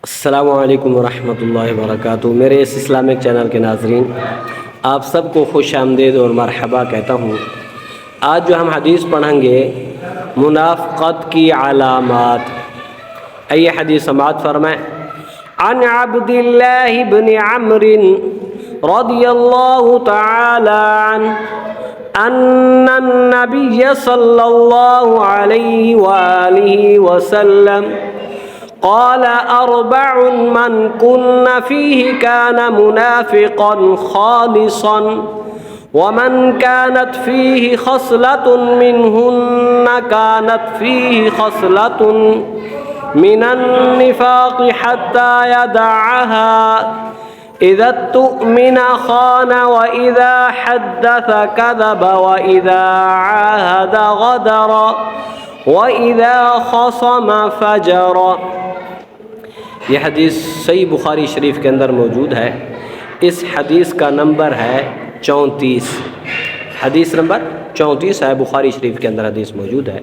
السلام علیکم ورحمۃ اللہ وبرکاتہ۔ میرے اس اسلامک چینل کے ناظرین، آپ سب کو خوش آمدید اور مرحبا کہتا ہوں۔ آج جو ہم حدیث پڑھیں گے منافقت کی علامات، آئیے حدیث سماعت فرمائیں۔ عن عبد اللہ بن عمرو رضی اللہ تعالی عنہ ان النبی صلی اللہ علیہ وآلہ وسلم قال أربع من كن فيه كان منافقا خالصا ومن كانت فيه خصلة منهن كانت فيه خصلة من النفاق حتى يدعها إذا اؤتمن خان وإذا حدث كذب وإذا عاهد غدر وإذا خصم فجر۔ یہ حدیث صحیح بخاری شریف کے اندر موجود ہے۔ اس حدیث کا نمبر ہے 34، حدیث نمبر 34 ہے، بخاری شریف کے اندر حدیث موجود ہے۔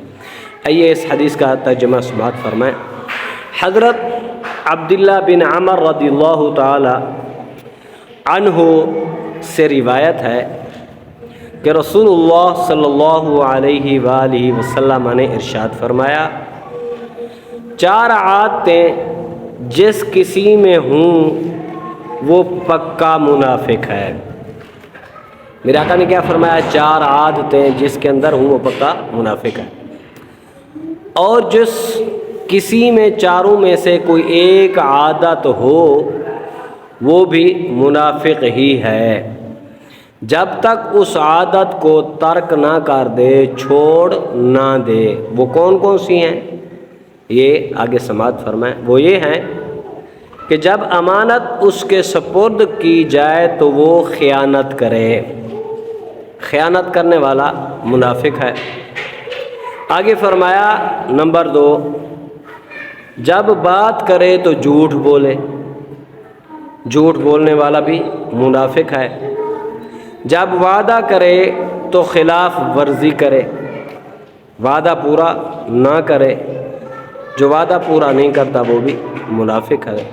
آئیے اس حدیث کا ترجمہ سماعت فرمائیں۔ حضرت عبداللہ بن عمر رضی اللہ تعالی عنہ سے روایت ہے کہ رسول اللہ صلی اللہ علیہ وآلہ وسلم نے ارشاد فرمایا، 4 عادتیں جس کسی میں ہوں وہ پکا منافق ہے۔ میرے آقا نے کیا فرمایا؟ 4 عادتیں جس کے اندر ہوں وہ پکا منافق ہے، اور جس کسی میں چاروں میں سے کوئی ایک عادت ہو وہ بھی منافق ہی ہے، جب تک اس عادت کو ترک نہ کر دے، چھوڑ نہ دے۔ وہ کون کون سی ہیں؟ یہ آگے سماعت فرمائیں۔ وہ یہ ہیں کہ جب امانت اس کے سپرد کی جائے تو وہ خیانت کرے، خیانت کرنے والا منافق ہے۔ آگے فرمایا نمبر 2، جب بات کرے تو جھوٹ بولے، جھوٹ بولنے والا بھی منافق ہے۔ جب وعدہ کرے تو خلاف ورزی کرے، وعدہ پورا نہ کرے، جو وعدہ پورا نہیں کرتا وہ بھی منافق ہے۔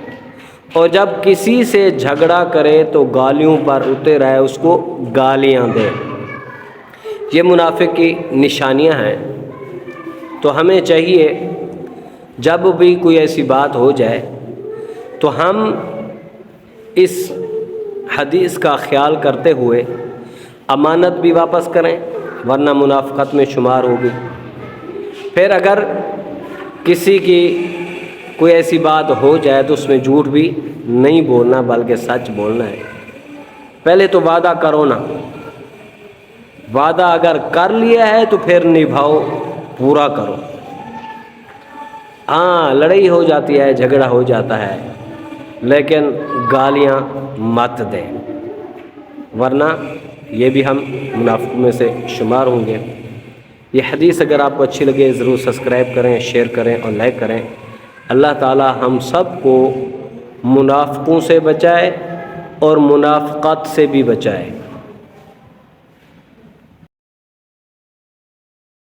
اور جب کسی سے جھگڑا کرے تو گالیوں پر اتر رہے، اس کو گالیاں دے۔ یہ منافق کی نشانیاں ہیں۔ تو ہمیں چاہیے جب بھی کوئی ایسی بات ہو جائے تو ہم اس حدیث کا خیال کرتے ہوئے امانت بھی واپس کریں، ورنہ منافقت میں شمار ہوگی۔ پھر اگر کسی کی کوئی ایسی بات ہو جائے تو اس میں جھوٹ بھی نہیں بولنا بلکہ سچ بولنا ہے۔ پہلے تو وعدہ کرو نا، وعدہ اگر کر لیا ہے تو پھر نبھاؤ، پورا کرو۔ ہاں لڑائی ہو جاتی ہے، جھگڑا ہو جاتا ہے، لیکن گالیاں مت دیں، ورنہ یہ بھی ہم منافق میں سے شمار ہوں گے۔ یہ حدیث اگر آپ کو اچھی لگے ضرور سبسکرائب کریں، شیئر کریں اور لائک کریں۔ اللہ تعالی ہم سب کو منافقوں سے بچائے اور منافقت سے بھی بچائے۔